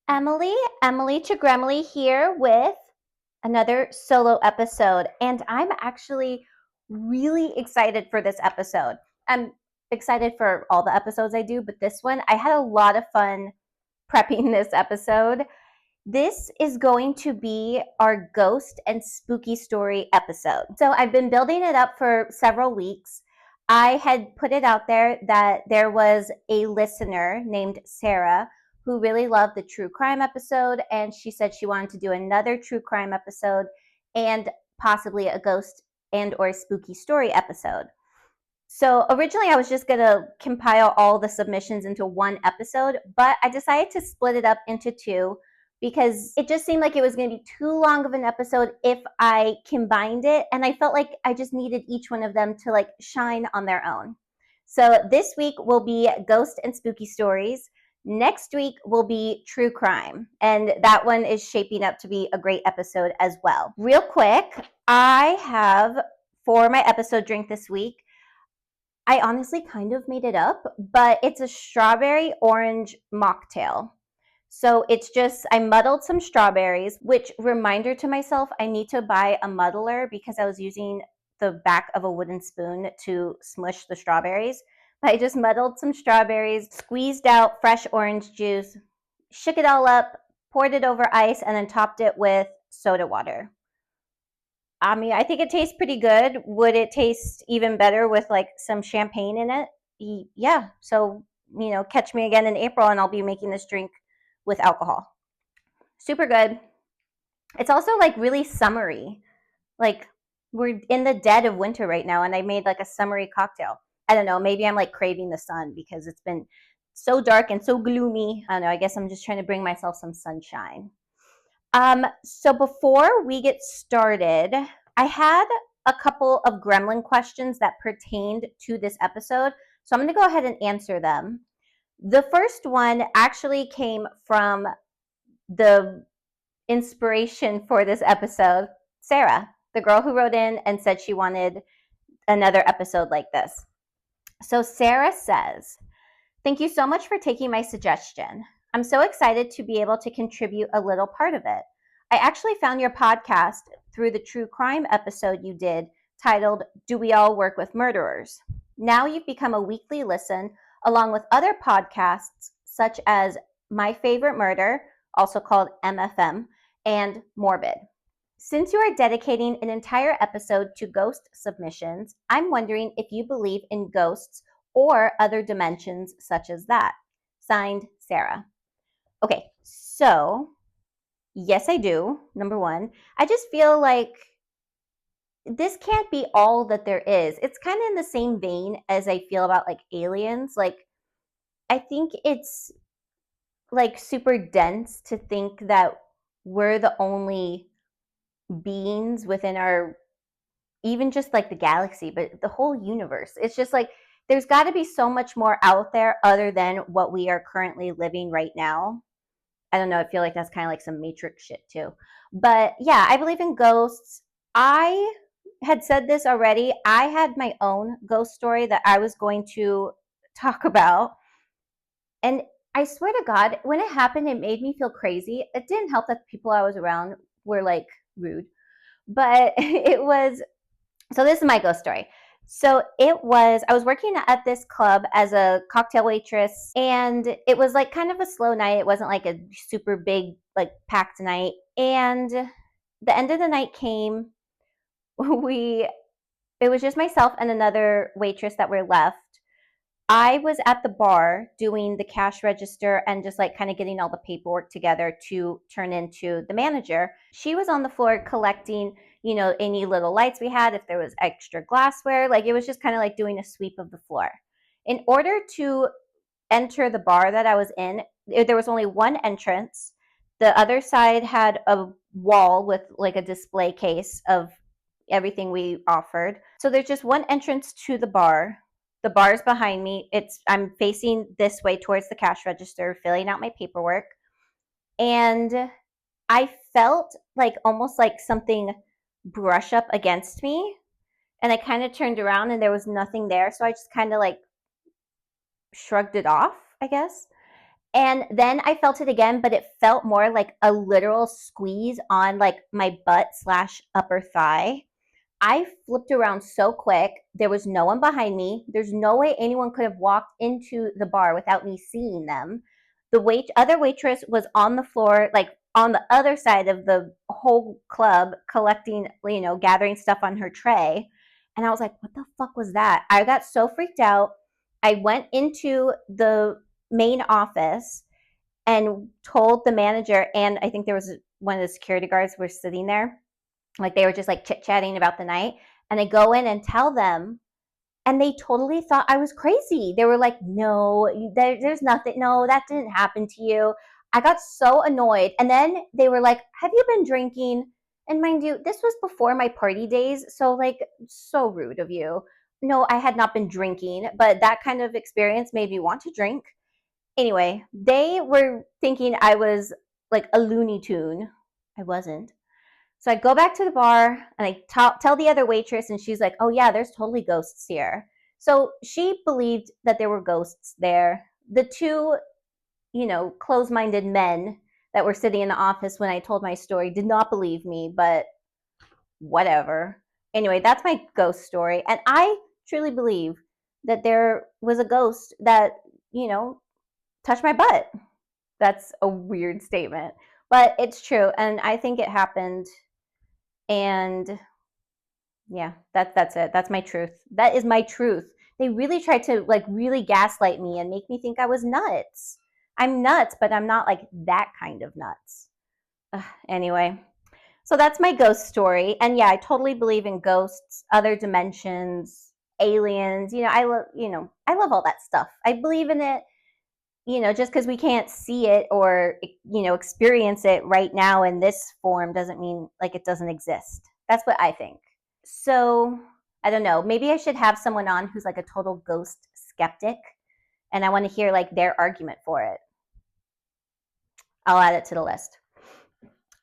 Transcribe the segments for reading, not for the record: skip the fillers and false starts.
Emily to Gremily here with another solo episode. And I'm actually really excited for this episode. I'm excited for all the episodes I do, but this one, I had a lot of fun prepping this episode. This is going to be our ghost and spooky story episode. So I've been building it up for several weeks. I had put it out there that there was a listener named Sarah who really loved the true crime episode, and she said she wanted to do another true crime episode and possibly a ghost and or spooky story episode. So originally I was just going to compile all the submissions into one episode, but I decided to split it up into two because it just seemed like it was going to be too long of an episode if I combined it, and I felt like I just needed each one of them to like shine on their own. So this week will be ghost and spooky stories. Next week will be true crime, and that one is shaping up to be a great episode as well. Real quick, I have for my episode drink this week, I honestly kind of made it up, but it's a strawberry orange mocktail. So it's just, I muddled some strawberries, which reminder to myself, I need to buy a muddler because I was using the back of a wooden spoon to smush the strawberries. But I just muddled some strawberries, squeezed out fresh orange juice, shook it all up, poured it over ice, and then topped it with soda water. I mean, I think it tastes pretty good. Would it taste even better with like some champagne in it? Yeah. So, catch me again in April and I'll be making this drink with alcohol. Super good. It's also like really summery. Like we're in the dead of winter right now and I made like a summery cocktail. I don't know, maybe I'm like craving the sun because it's been so dark and so gloomy. I don't know, I guess I'm just trying to bring myself some sunshine. So before we get started, I had a couple of gremlin questions that pertained to this episode. So I'm going to go ahead and answer them. The first one actually came from the inspiration for this episode, Sarah, the girl who wrote in and said she wanted another episode like this. So Sarah says, "Thank you so much for taking my suggestion. I'm so excited to be able to contribute a little part of it. I actually found your podcast through the true crime episode you did titled, 'Do We All Work with Murderers?' Now you've become a weekly listen along with other podcasts such as My Favorite Murder, also called MFM, and Morbid. Since you are dedicating an entire episode to ghost submissions, I'm wondering if you believe in ghosts or other dimensions such as that. Signed, Sarah." Okay, so yes, I do. Number one, I just feel like this can't be all that there is. It's kind of in the same vein as I feel about like aliens. Like, I think it's like super dense to think that we're the only beings within our, even just like the galaxy, but the whole universe. It's just like there's got to be so much more out there other than what we are currently living right now. I don't know. I feel like that's kind of like some Matrix shit too. But yeah, I believe in ghosts. I had said this already. I had my own ghost story that I was going to talk about. And I swear to God, when it happened, it made me feel crazy. It didn't help that the people I was around were like rude. But it was, so this is my ghost story. So I was working at this club as a cocktail waitress, and it was like kind of a slow night. It wasn't like a super big, like packed night. And the end of the night came. It was just myself and another waitress that were left. I was at the bar doing the cash register and just like kind of getting all the paperwork together to turn into the manager. She was on the floor collecting, any little lights we had, if there was extra glassware. Like it was just kind of like doing a sweep of the floor. In order to enter the bar that I was in, there was only one entrance. The other side had a wall with like a display case of everything we offered. So there's just one entrance to the bar. The bar is behind me. I'm facing this way towards the cash register, filling out my paperwork. And I felt like almost like something brush up against me. And I kind of turned around and there was nothing there. So I just kind of like shrugged it off, I guess. And then I felt it again, but it felt more like a literal squeeze on like my butt slash upper thigh. I flipped around so quick. There was no one behind me. There's no way anyone could have walked into the bar without me seeing them. The other waitress was on the floor, like on the other side of the whole club, collecting, gathering stuff on her tray. And I was like, what the fuck was that? I got so freaked out. I went into the main office and told the manager, and I think there was one of the security guards were sitting there, like they were just like chit-chatting about the night. And I go in and tell them, and they totally thought I was crazy. They were like, no, there's nothing. No, that didn't happen to you. I got so annoyed. And then they were like, have you been drinking? And mind you, this was before my party days. So, like, so rude of you. No, I had not been drinking, but that kind of experience made me want to drink. Anyway, they were thinking I was like a Looney Tune. I wasn't. So I go back to the bar and I tell the other waitress, and she's like, oh, yeah, there's totally ghosts here. So she believed that there were ghosts there. The two, close minded men that were sitting in the office when I told my story did not believe me, but whatever. Anyway, that's my ghost story. And I truly believe that there was a ghost that, touched my butt. That's a weird statement, but it's true. And I think it happened. And yeah, that's it. That's my truth. That is my truth. They really tried to like really gaslight me and make me think I was nuts. I'm nuts, but I'm not like that kind of nuts. Anyway, so that's my ghost story. And yeah, I totally believe in ghosts, other dimensions, aliens. I love all that stuff. I believe in it. Just because we can't see it or experience it right now in this form doesn't mean like it doesn't exist. That's what I think. So I don't know. Maybe I should have someone on who's like a total ghost skeptic, and I want to hear like their argument for it. I'll add it to the list.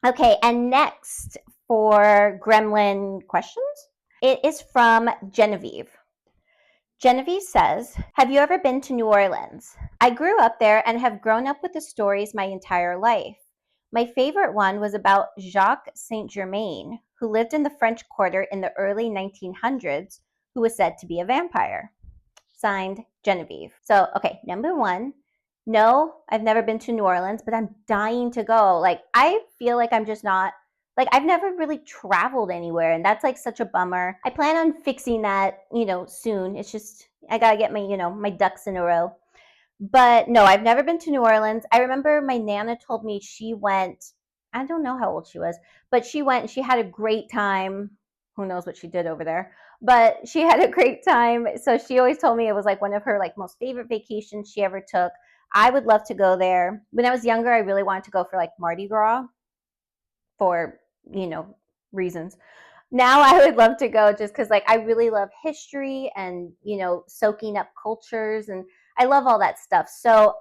Okay, and next for Gremlin questions, it is from Genevieve. Genevieve says, have you ever been to New Orleans? I grew up there and have grown up with the stories my entire life. My favorite one was about Jacques Saint Germain, who lived in the French Quarter in the early 1900s, who was said to be a vampire. Signed, Genevieve. So, okay, number one, no, I've never been to New Orleans, but I'm dying to go. Like, I feel like I'm just not, like, I've never really traveled anywhere, and that's like such a bummer. I plan on fixing that, soon. It's just, I gotta get my, my ducks in a row. But no, I've never been to New Orleans. I remember my Nana told me she went, I don't know how old she was, but she went and she had a great time. Who knows what she did over there, but she had a great time. So she always told me it was like one of her like most favorite vacations she ever took. I would love to go there. When I was younger, I really wanted to go for like Mardi Gras for, reasons. Now I would love to go just because like I really love history and, soaking up cultures, and I love all that stuff. So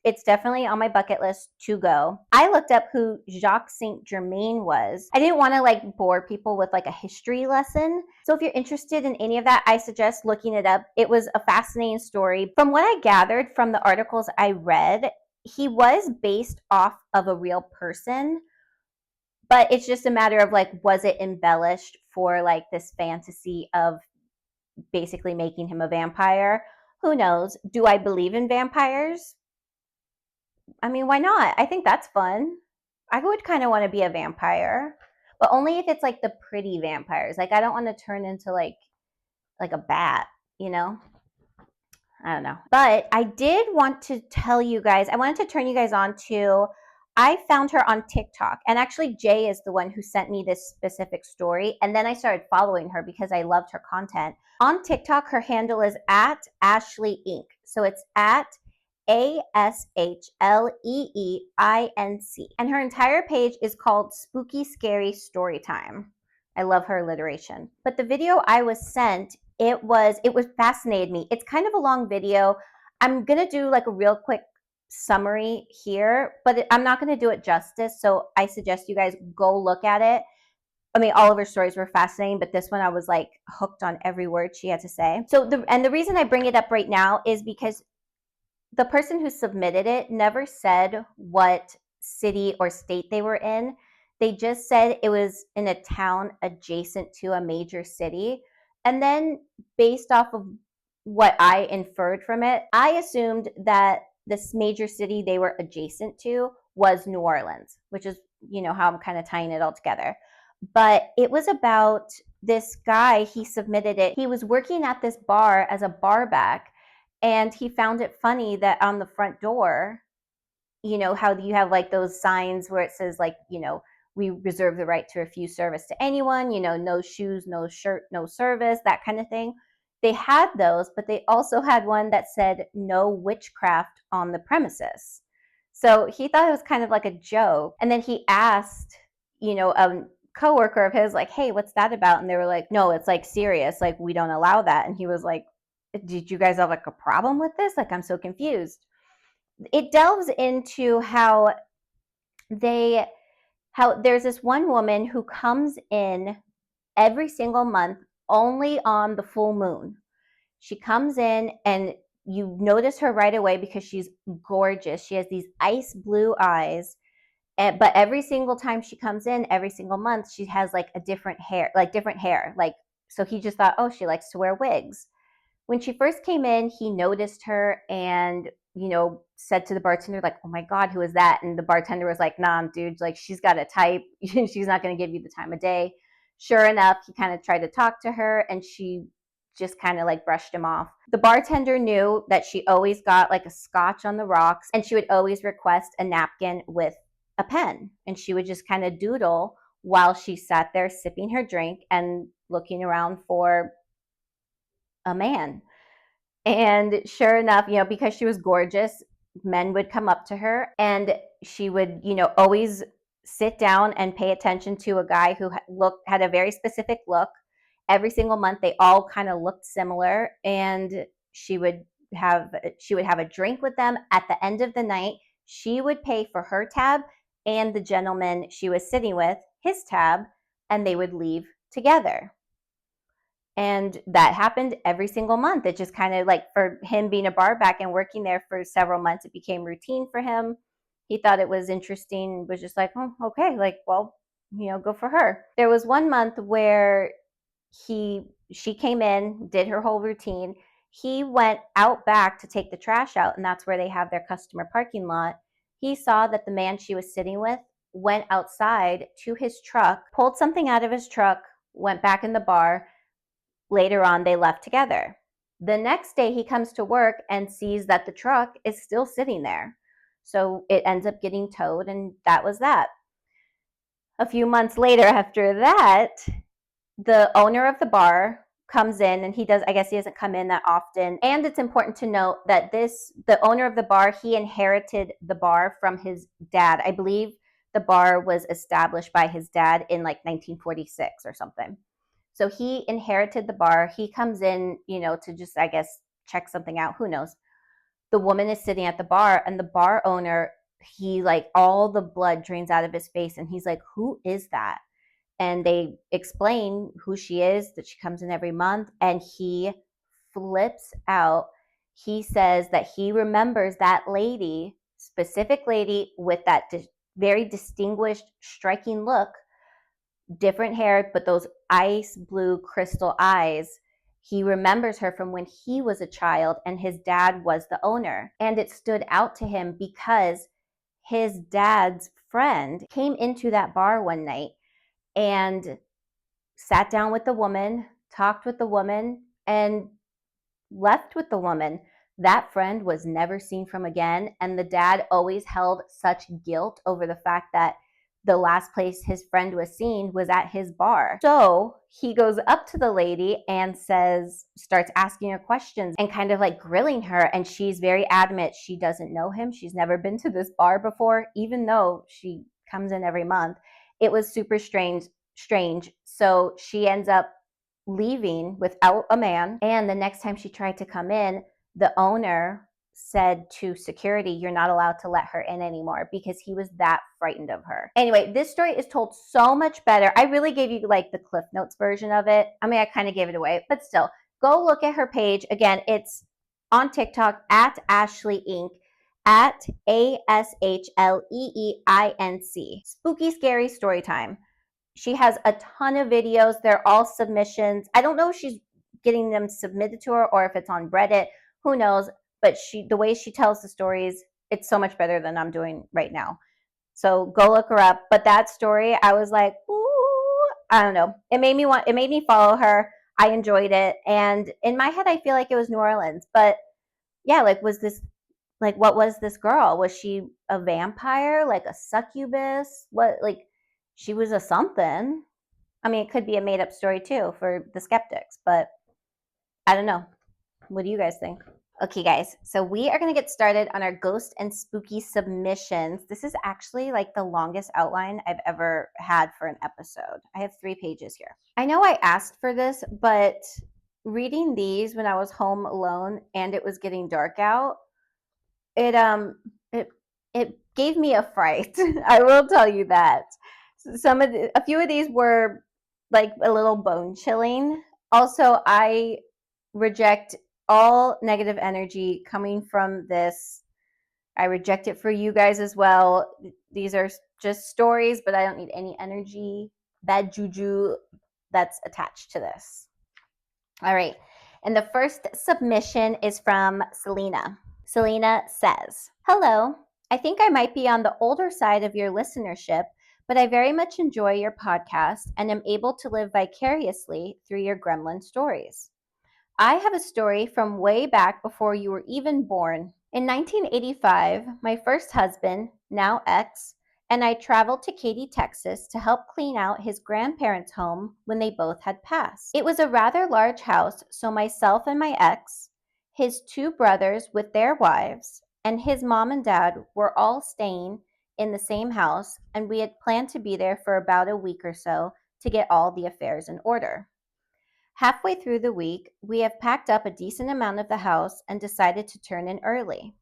it's definitely on my bucket list to go. I looked up who Jacques Saint Germain was. I didn't want to like bore people with like a history lesson. So if you're interested in any of that, I suggest looking it up. It was a fascinating story. From what I gathered from the articles I read, he was based off of a real person, but it's just a matter of like, was it embellished for like this fantasy of basically making him a vampire? Who knows? Do I believe in vampires? I mean, why not? I think that's fun. I would kind of want to be a vampire, but only if it's like the pretty vampires. Like I don't want to turn into like a bat, you know? I don't know. But I did want to tell you guys, I wanted to turn you guys on to, I found her on TikTok. And actually, Jay is the one who sent me this specific story. And then I started following her because I loved her content. On TikTok, her handle is at Ashley Inc. So it's at ASHLEEINC. And her entire page is called Spooky Scary Storytime. I love her alliteration. But the video I was sent, it was fascinated me. It's kind of a long video. I'm gonna do like a real quick summary here, but I'm not gonna do it justice. So I suggest you guys go look at it. I mean, all of her stories were fascinating, but this one I was like hooked on every word she had to say. So the reason I bring it up right now is because the person who submitted it never said what city or state they were in. They just said it was in a town adjacent to a major city. And then, based off of what I inferred from it, I assumed that this major city they were adjacent to was New Orleans, which is, how I'm kind of tying it all together. But it was about this guy, he submitted it. He was working at this bar as a barback, and he found it funny that on the front door, how you have like those signs where it says, like, we reserve the right to refuse service to anyone, no shoes, no shirt, no service, that kind of thing. They had those, but they also had one that said no witchcraft on the premises. So he thought it was kind of like a joke. And then he asked, a coworker of his, like, hey, what's that about? And they were like, no, it's like serious. Like, we don't allow that. And he was like, did you guys have like a problem with this? Like, I'm so confused. It delves into how there's this one woman who comes in every single month only on the full moon. She comes in and you notice her right away because she's gorgeous. She has these ice blue eyes. But every single time she comes in, every single month, she has like a different hair. Like, so he just thought, oh, she likes to wear wigs. When she first came in, he noticed her and, said to the bartender, like, oh my God, who is that? And the bartender was like, nah, dude, like, she's got a type. She's not going to give you the time of day. Sure enough, he kind of tried to talk to her and she just kind of like brushed him off. The bartender knew that she always got like a scotch on the rocks, and she would always request a napkin with a pen. And she would just kind of doodle while she sat there sipping her drink and looking around for a man. And sure enough, because she was gorgeous, men would come up to her and she would, always sit down and pay attention to a guy who had a very specific look. Every single month, they all kind of looked similar, and she would have a drink with them. At the end of the night, she would pay for her tab and the gentleman she was sitting with his tab, and they would leave together. And that happened every single month. It just kind of, like, for him being a barback and working there for several months, it became routine for him. He thought it was interesting, was just like, oh, okay, like, well, go for her. There was one month where she came in, did her whole routine. He went out back to take the trash out, and that's where they have their customer parking lot. He saw that the man she was sitting with went outside to his truck, pulled something out of his truck, went back in the bar. Later on, they left together. The next day, he comes to work and sees that the truck is still sitting there. So it ends up getting towed, and that was that. A few months later, after that, the owner of the bar comes in, and I guess he doesn't come in that often. And it's important to note that the owner of the bar, he inherited the bar from his dad. I believe the bar was established by his dad in like 1946 or something. So he inherited the bar. He comes in, to just, I guess, check something out. Who knows? The woman is sitting at the bar, and the bar owner, he, like, all the blood drains out of his face, and he's like, who is that? And they explain who she is, that she comes in every month, and he flips out. He says that he remembers that lady, specific lady with that very distinguished, striking look, different hair, but those ice blue crystal eyes. He remembers her from when he was a child and his dad was the owner. And it stood out to him because his dad's friend came into that bar one night and sat down with the woman, talked with the woman, and left with the woman. That friend was never seen from again. And the dad always held such guilt over the fact that the last place his friend was seen was at his bar. So he goes up to the lady and starts asking her questions and kind of like grilling her. And she's very adamant she doesn't know him. She's never been to this bar before, even though she comes in every month. It was super strange. So she ends up leaving without a man. And the next time she tried to come in, the owner said to security, you're not allowed to let her in anymore, because he was that frightened of her. Anyway, this story is told so much better. I really gave you like the Cliff Notes version of it. I mean, I kind of gave it away, but still, go look at her page. Again, it's on TikTok at Ashley Inc. at ASHLEEINC. Spooky Scary Storytime. She has a ton of videos. They're all submissions. I don't know if she's getting them submitted to her or if it's on Reddit. Who knows? But the way she tells the stories, it's so much better than I'm doing right now. So go look her up. But that story, I was like, ooh, I don't know. It made me follow her. I enjoyed it. And in my head, I feel like it was New Orleans. But yeah, what was this girl? Was she a vampire? Like a succubus? What, like, she was a something. I mean, it could be a made up story too for the skeptics, but I don't know. What do you guys think? Okay, guys, so we are going to get started on our ghost and spooky submissions. This is actually like the longest outline I've ever had for an episode. I have 3 pages here. I know I asked for this, but reading these when I was home alone and it was getting dark out, it gave me a fright. I will tell you that. A few of these were like a little bone chilling. Also, I reject all negative energy coming from this. I reject it for you guys as well. These are just stories, but I don't need any energy, bad juju that's attached to this. All right. And the first submission is from Selena. Selena says, "Hello. I think I might be on the older side of your listenership, but I very much enjoy your podcast and am able to live vicariously through your gremlin stories. I have a story from way back before you were even born. In 1985, my first husband, now ex, and I traveled to Katy, Texas to help clean out his grandparents' home when they both had passed. It was a rather large house, so myself and my ex, his 2 brothers with their wives, and his mom and dad were all staying in the same house, and we had planned to be there for about a week or so to get all the affairs in order. Halfway through the week, we have packed up a decent amount of the house and decided to turn in early.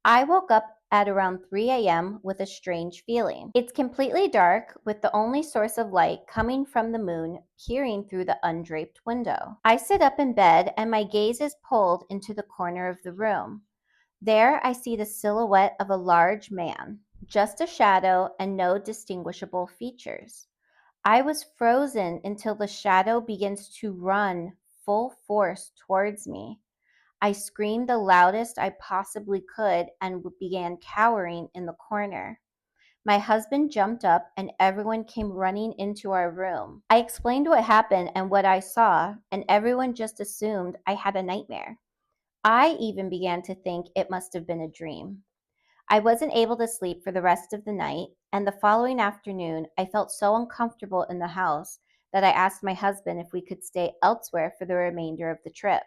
I woke up at around 3 a.m. with a strange feeling. It's completely dark, with the only source of light coming from the moon peering through the undraped window. I sit up in bed and my gaze is pulled into the corner of the room. There I see the silhouette of a large man, just a shadow and no distinguishable features. I was frozen until the shadow begins to run full force towards me. I screamed the loudest I possibly could and began cowering in the corner. My husband jumped up and everyone came running into our room. I explained what happened and what I saw, and everyone just assumed I had a nightmare. I even began to think it must have been a dream. I wasn't able to sleep for the rest of the night, and the following afternoon, I felt so uncomfortable in the house that I asked my husband if we could stay elsewhere for the remainder of the trip.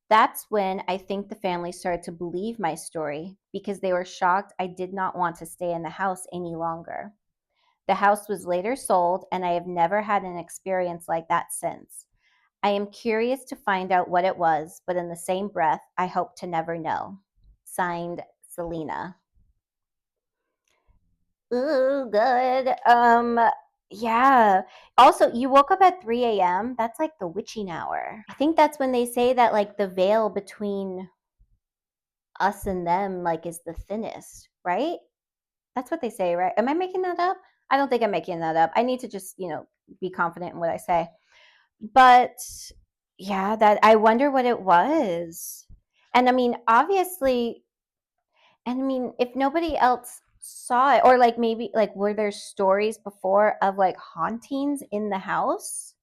That's when I think the family started to believe my story because they were shocked I did not want to stay in the house any longer. The house was later sold, and I have never had an experience like that since. I am curious to find out what it was, but in the same breath, I hope to never know. Signed, Selena." Ooh, good. Yeah. Also, you woke up at 3 a.m. That's like the witching hour. I think that's when they say that like the veil between us and them like is the thinnest, right? That's what they say, right? Am I making that up? I don't think I'm making that up. I need to just, be confident in what I say. But yeah, that I wonder what it was. And I mean, obviously, and I mean, if nobody else saw it, or like maybe like were there stories before of like hauntings in the house?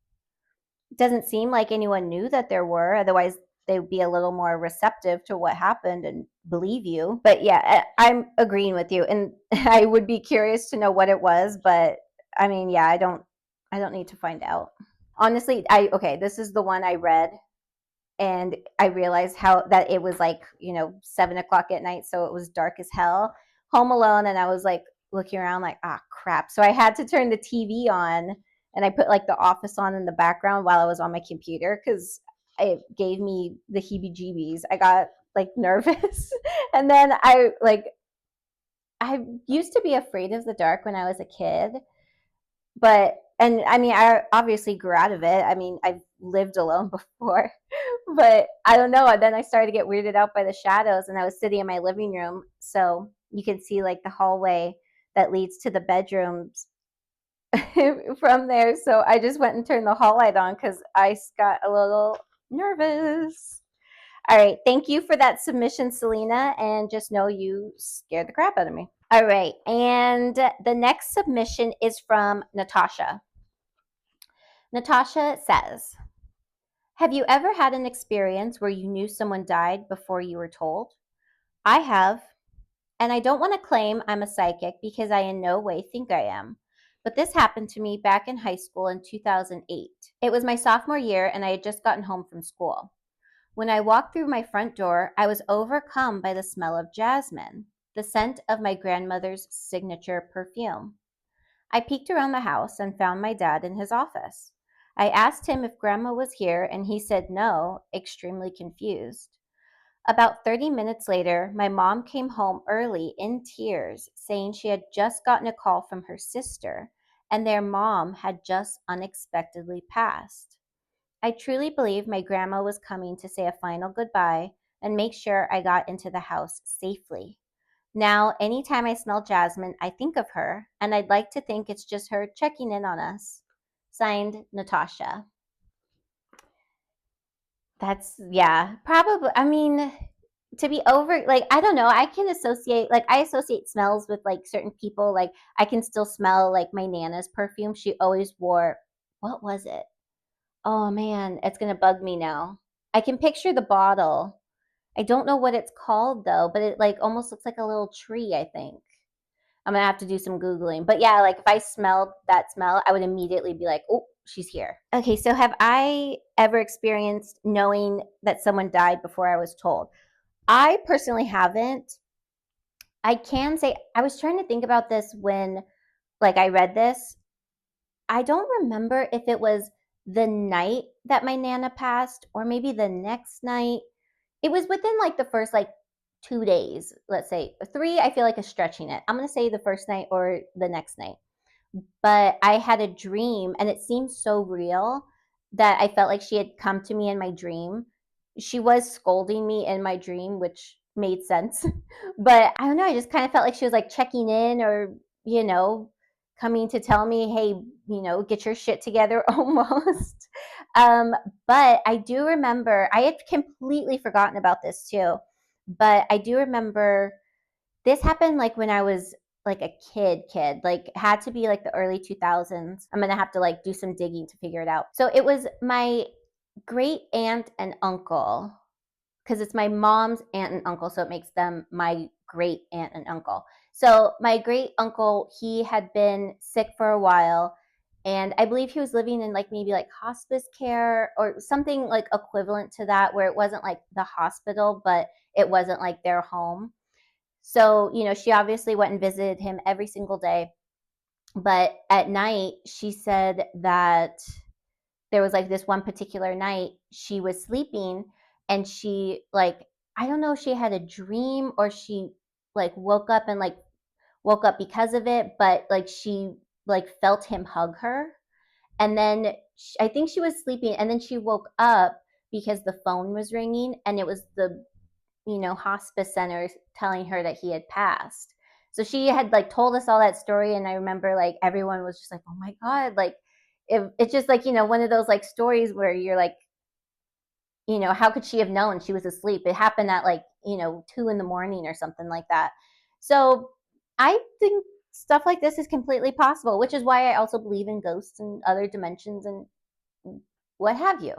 It doesn't seem like anyone knew that there were. Otherwise, they'd be a little more receptive to what happened and believe you. But yeah, I'm agreeing with you, and I would be curious to know what it was. But I mean, yeah, I don't need to find out. Honestly, okay, this is the one I read and I realized how that it was like 7 o'clock at night, so it was dark as hell, home alone, and I was like looking around like, ah, crap. So I had to turn the TV on, and I put like The Office on in the background while I was on my computer because it gave me the heebie-jeebies. I got like nervous, and then I used to be afraid of the dark when I was a kid, and I mean, I obviously grew out of it. I mean, I've lived alone before. But I don't know. And then I started to get weirded out by the shadows, and I was sitting in my living room. So you can see like the hallway that leads to the bedrooms from there. So I just went and turned the hall light on because I got a little nervous. All right. Thank you for that submission, Selena. And just know you scared the crap out of me. All right. And the next submission is from Natasha. Natasha says, have you ever had an experience where you knew someone died before you were told? I have. And I don't want to claim I'm a psychic because I in no way think I am. But this happened to me back in high school in 2008. It was my sophomore year and I had just gotten home from school. When I walked through my front door, I was overcome by the smell of jasmine, the scent of my grandmother's signature perfume. I peeked around the house and found my dad in his office. I asked him if Grandma was here and he said no, extremely confused. About 30 minutes later, my mom came home early in tears, saying she had just gotten a call from her sister and their mom had just unexpectedly passed. I truly believe my grandma was coming to say a final goodbye and make sure I got into the house safely. Now, anytime I smell jasmine, I think of her, and I'd like to think it's just her checking in on us. Signed, Natasha. That's, yeah, probably. I mean, to be over, like, I don't know. I can associate, like, I associate smells with, like, certain people. Like, I can still smell, like, my Nana's perfume. She always wore, what was it? Oh, man, it's going to bug me now. I can picture the bottle. I don't know what it's called, though, but it, like, almost looks like a little tree, I think. I'm gonna have to do some Googling. But yeah, like if I smelled that smell, I would immediately be like, oh, she's here. Okay, so have I ever experienced knowing that someone died before I was told? I personally haven't. I can say I was trying to think about this when like I read this. I don't remember if it was the night that my nana passed or maybe the next night. It was within like the first like 2 days, let's say. Three, I feel like is stretching it. I'm gonna say the first night or the next night. But I had a dream and it seemed so real that I felt like she had come to me in my dream. She was scolding me in my dream, which made sense. But I don't know, I just kind of felt like she was like checking in or, you know, coming to tell me, hey, get your shit together almost. Um, but I do remember, I had completely forgotten about this too, but I do remember this happened like when I was like a kid, like had to be like the early 2000s. I'm gonna have to like do some digging to figure it out. So it was my great aunt and uncle, because it's my mom's aunt and uncle, so it makes them my great aunt and uncle. So my great uncle, he had been sick for a while, and I believe he was living in like maybe like hospice care or something like equivalent to that, where it wasn't like the hospital, but it wasn't like their home. So, she obviously went and visited him every single day. But at night, she said that there was like this one particular night she was sleeping and she, like, I don't know if she had a dream or she like woke up and like woke up because of it, but like she like felt him hug her. And then I think she was sleeping and then she woke up because the phone was ringing and it was the hospice center telling her that he had passed. So she had like told us all that story, and I remember like everyone was just like, "Oh my god!" Like, it's just like one of those like stories where you're like, how could she have known she was asleep? It happened at like 2 in the morning or something like that. So I think stuff like this is completely possible, which is why I also believe in ghosts and other dimensions and what have you.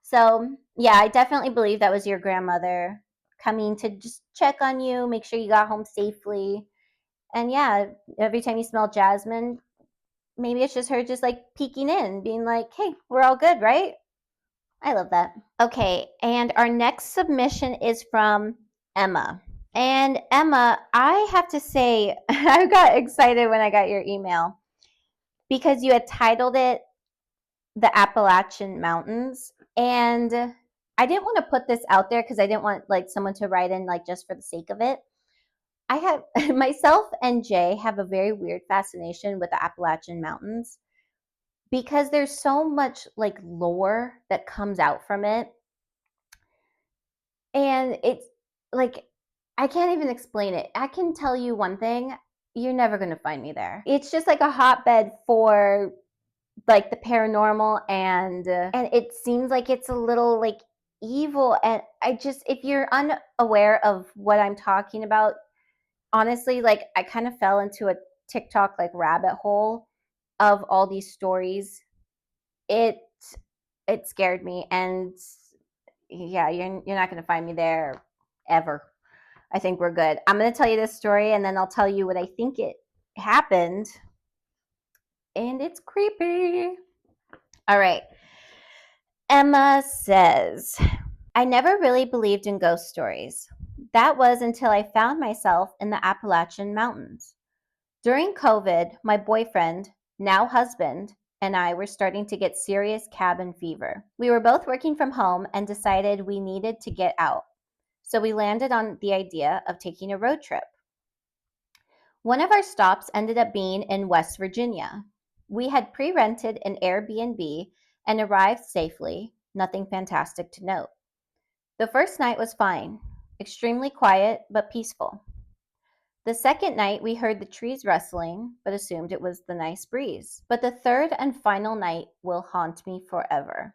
So, yeah, I definitely believe that was your grandmother coming to just check on you, make sure you got home safely. And yeah, every time you smell jasmine, maybe it's just her just like peeking in, being like, hey, we're all good, right? I love that. Okay, and our next submission is from Emma. And Emma, I have to say, I got excited when I got your email because you had titled it the Appalachian Mountains. And I didn't want to put this out there because I didn't want like someone to write in like just for the sake of it. I have myself and Jay have a very weird fascination with the Appalachian Mountains because there's so much like lore that comes out from it. And it's like, I can't even explain it. I can tell you one thing, you're never going to find me there. It's just like a hotbed for like the paranormal, and it seems like it's a little like evil. And I just, if you're unaware of what I'm talking about, honestly, like I kind of fell into a TikTok like rabbit hole of all these stories. It it scared me, and yeah, you're not going to find me there ever. I think we're good. I'm going to tell you this story, and then I'll tell you what I think it happened, and it's creepy. All right. Emma says, I never really believed in ghost stories. That was until I found myself in the Appalachian Mountains. During COVID, my boyfriend, now husband, and I were starting to get serious cabin fever. We were both working from home and decided we needed to get out. So we landed on the idea of taking a road trip. One of our stops ended up being in West Virginia. We had pre rented an Airbnb and arrived safely, nothing fantastic to note. The first night was fine, extremely quiet but peaceful. The second night, we heard the trees rustling, but assumed it was the nice breeze. But the third and final night will haunt me forever.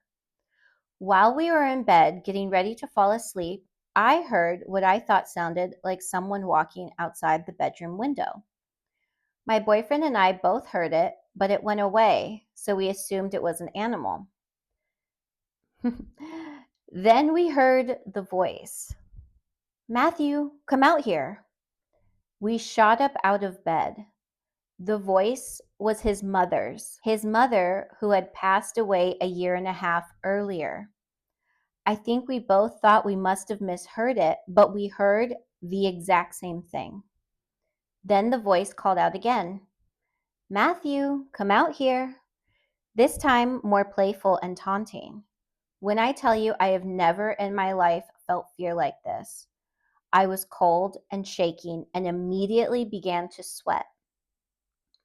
While we were in bed getting ready to fall asleep, I heard what I thought sounded like someone walking outside the bedroom window. My boyfriend and I both heard it, but it went away, so we assumed it was an animal. Then we heard the voice. Matthew, come out here. We shot up out of bed. The voice was his mother who had passed away a year and a half earlier. I think we both thought we must have misheard it, but we heard the exact same thing. Then the voice called out again, Matthew, come out here. This time more playful and taunting. When I tell you I have never in my life felt fear like this, I was cold and shaking and immediately began to sweat.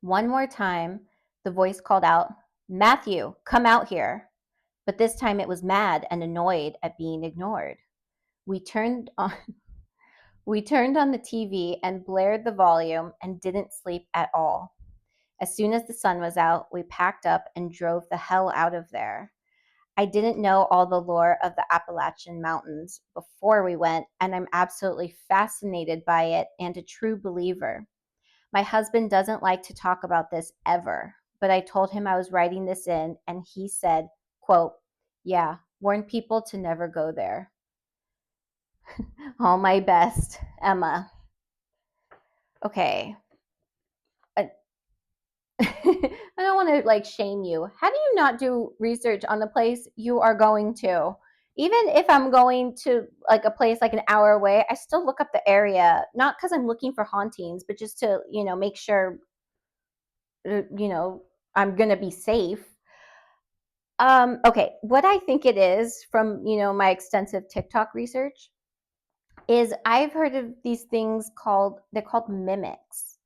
One more time, the voice called out, Matthew, come out here. But this time it was mad and annoyed at being ignored. We turned on we turned on the TV and blared the volume and didn't sleep at all. As soon as the sun was out, we packed up and drove the hell out of there. I didn't know all the lore of the Appalachian Mountains before we went, and I'm absolutely fascinated by it and a true believer. My husband doesn't like to talk about this ever, but I told him I was writing this in, and he said, quote, yeah, warn people to never go there. All my best, Emma. Okay. I don't want to like shame you. How do you not do research on the place you are going to? Even if I'm going to like a place like an hour away, I still look up the area, not because I'm looking for hauntings, but just to, make sure, I'm going to be safe. Okay, what I think it is from, my extensive TikTok research is I've heard of these things they're called mimics.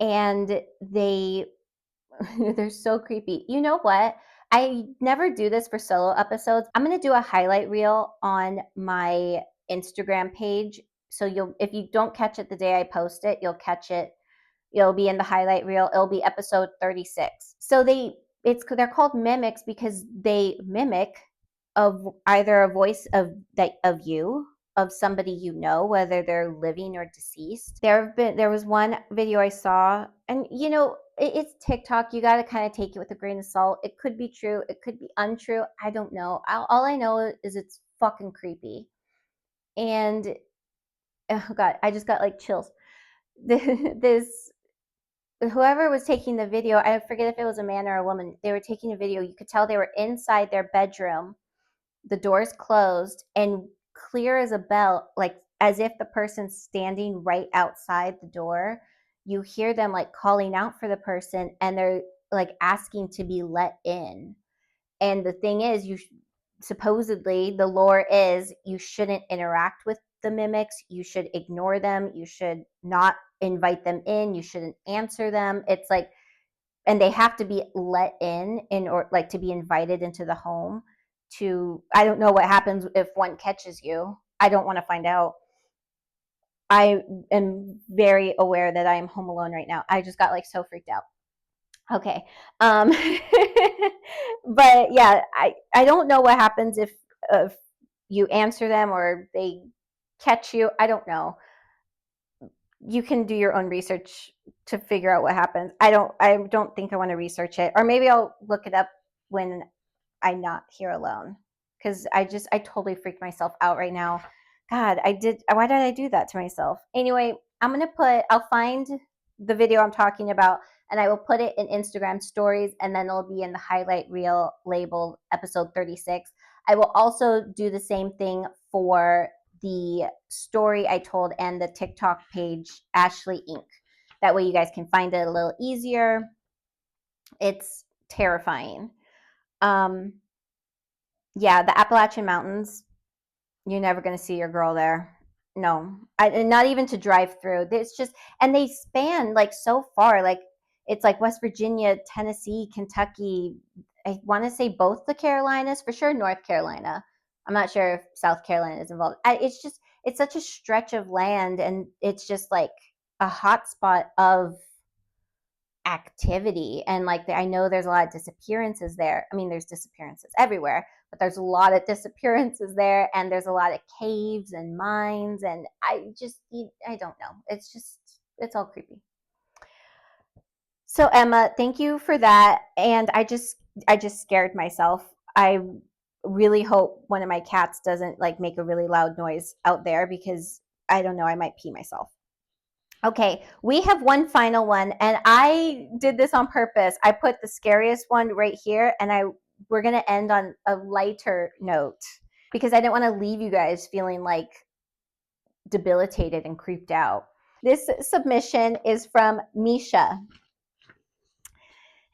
And they're so creepy. You know what? I never do this for solo episodes. I'm going to do a highlight reel on my Instagram page. So if you don't catch it the day I post it, you'll catch it. It'll be in the highlight reel. It'll be episode 36. So they're called mimics because they mimic of either a voice of you, of somebody you know, whether they're living or deceased. There was one video I saw, and it's TikTok. You got to kind of take it with a grain of salt. It could be true, it could be untrue. I don't know. All I know is it's fucking creepy. And oh god, I just got like chills. This whoever was taking the video, I forget if it was a man or a woman. They were taking a video. You could tell they were inside their bedroom, the doors closed, and clear as a bell, like as if the person's standing right outside the door. You hear them like calling out for the person, and they're like asking to be let in. And the thing is, supposedly the lore is you shouldn't interact with the mimics. You should ignore them. You should not invite them in. You shouldn't answer them. It's like and they have to be let in or like to be invited into the home. To I don't know what happens if one catches you. I don't want to find out. I am very aware that I am home alone right now. I just got like so freaked out. Okay. Um but yeah, I don't know what happens if you answer them or they catch you. I don't know. You can do your own research to figure out what happens. I don't think I want to research it. Or maybe I'll look it up when I'm not here alone. Because I totally freaked myself out right now. God, why did I do that to myself? Anyway, I'll find the video I'm talking about and I will put it in Instagram stories and then it'll be in the highlight reel labeled episode 36. I will also do the same thing for the story I told and the TikTok page, Ashley Inc. That way you guys can find it a little easier. It's terrifying. Um, yeah, the Appalachian Mountains, you're never going to see your girl there. No, and not even to drive through. It's just, and they span like so far. Like it's like West Virginia, Tennessee, Kentucky. I want to say both the Carolinas, for sure North Carolina. I'm not sure if South Carolina is involved. It's such a stretch of land, and it's just like a hot spot of activity. And like I know there's a lot of disappearances there. I mean, there's disappearances everywhere, but there's a lot of disappearances there, and there's a lot of caves and mines, and I don't know. It's all creepy. So Emma, thank you for that. And I just scared myself. I really hope one of my cats doesn't like make a really loud noise out there because I don't know, I might pee myself. Okay, we have one final one, and I did this on purpose. I put the scariest one right here, and we're gonna end on a lighter note because I didn't want to leave you guys feeling like debilitated and creeped out. This submission is from Misha,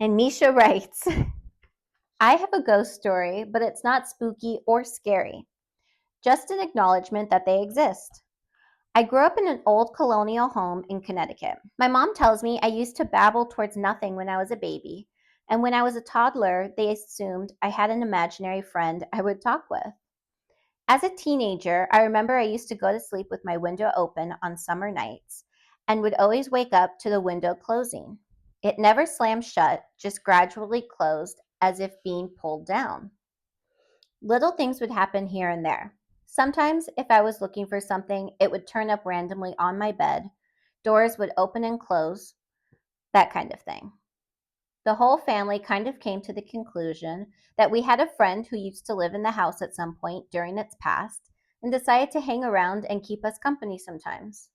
and Misha writes, "I have a ghost story, but it's not spooky or scary. Just an acknowledgement that they exist. I grew up in an old colonial home in Connecticut. My mom tells me I used to babble towards nothing when I was a baby, and when I was a toddler, they assumed I had an imaginary friend I would talk with. As a teenager, I remember I used to go to sleep with my window open on summer nights and would always wake up to the window closing. It never slammed shut, just gradually closed as if being pulled down. Little things would happen here and there. Sometimes, if I was looking for something, it would turn up randomly on my bed. Doors would open and close, that kind of thing. The whole family kind of came to the conclusion that we had a friend who used to live in the house at some point during its past and decided to hang around and keep us company sometimes.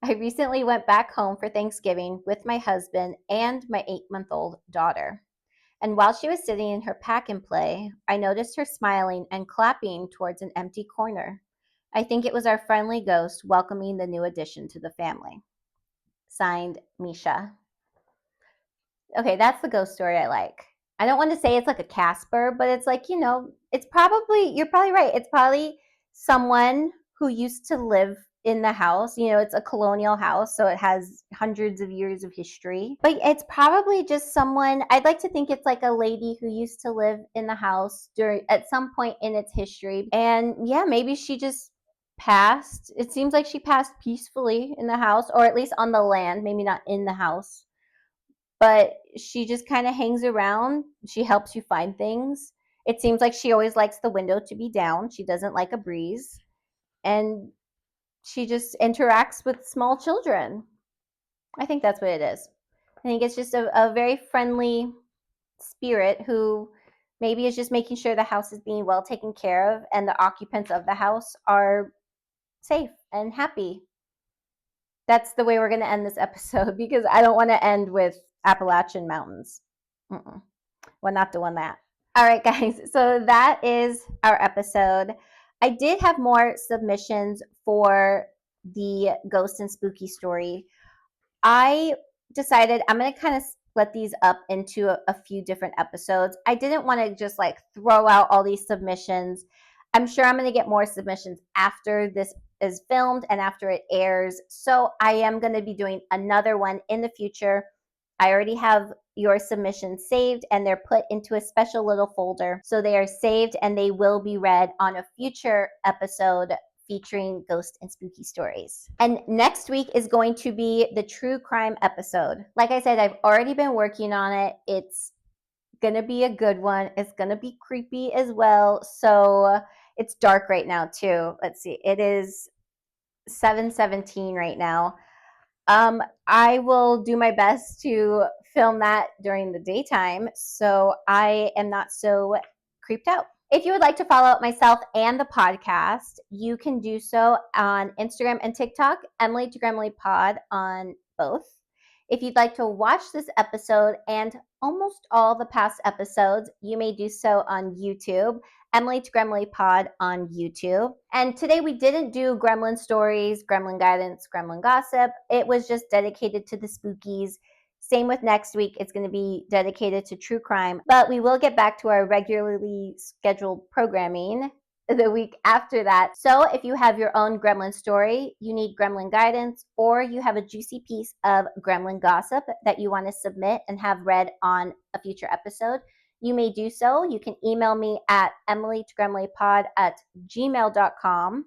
I recently went back home for Thanksgiving with my husband and my 8-month-old daughter. And while she was sitting in her pack and play, I noticed her smiling and clapping towards an empty corner. I think it was our friendly ghost welcoming the new addition to the family. Signed, Misha." Okay, that's the ghost story I like. I don't want to say it's like a Casper, but it's like, you're probably right. It's probably someone who used to live in the house. It's a colonial house, so it has hundreds of years of history. But it's probably just someone, I'd like to think it's like a lady who used to live in the house at some point in its history. And yeah, maybe she just passed. It seems like she passed peacefully in the house, or at least on the land, maybe not in the house, but she just kind of hangs around. She helps you find things. It seems like she always likes the window to be down. She doesn't like a breeze. And she just interacts with small children. I think that's what it is. I think it's just a very friendly spirit who maybe is just making sure the house is being well taken care of and the occupants of the house are safe and happy. That's the way we're going to end this episode because I don't want to end with Appalachian Mountains. We're not doing that. All right, guys. So that is our episode. I did have more submissions for the ghost and spooky story. I decided I'm going to kind of split these up into a few different episodes. I didn't want to just like throw out all these submissions. I'm sure I'm going to get more submissions after this is filmed and after it airs. So I am going to be doing another one in the future. I already have your submissions saved and they're put into a special little folder. So they are saved and they will be read on a future episode featuring ghost and spooky stories. And next week is going to be the true crime episode. Like I said, I've already been working on it. It's gonna be a good one. It's gonna be creepy as well. So it's dark right now too. Let's see. It is 7:17 right now. I will do my best to film that during the daytime so I am not so creeped out. If you would like to follow myself and the podcast, you can do so on Instagram and TikTok, Emily to Gremily Pod on both. If you'd like to watch this episode and almost all the past episodes, you may do so on YouTube, Emily to Gremily Pod on YouTube. And today we didn't do gremlin stories, gremlin guidance, gremlin gossip. It was just dedicated to the spookies. Same with next week. It's going to be dedicated to true crime. But we will get back to our regularly scheduled programming the week after that. So if you have your own gremlin story, you need gremlin guidance, or you have a juicy piece of gremlin gossip that you want to submit and have read on a future episode, you may do so. You can email me at emilytogremilypod@gmail.com.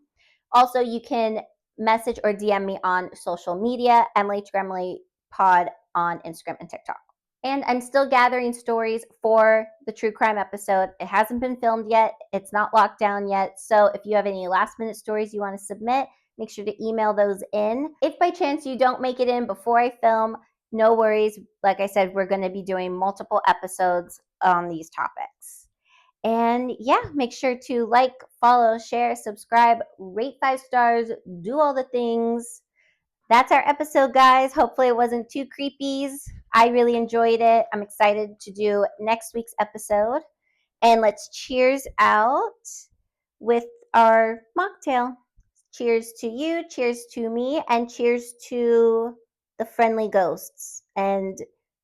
Also, you can message or DM me on social media, Emily to Gremily Pod on Instagram and TikTok. And I'm still gathering stories for the true crime episode. It hasn't been filmed yet. It's not locked down yet. So if you have any last minute stories you want to submit, make sure to email those in. If by chance you don't make it in before I film, no worries. Like I said, we're going to be doing multiple episodes on these topics. And yeah, make sure to like, follow, share, subscribe, rate 5 stars, do all the things. That's our episode, guys. Hopefully it wasn't too creepy. I really enjoyed it. I'm excited to do next week's episode. And let's cheers out with our mocktail. Cheers to you, cheers to me, and cheers to the friendly ghosts. And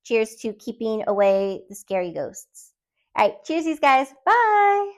cheers to keeping away the scary ghosts. All right, cheers, guys. Bye.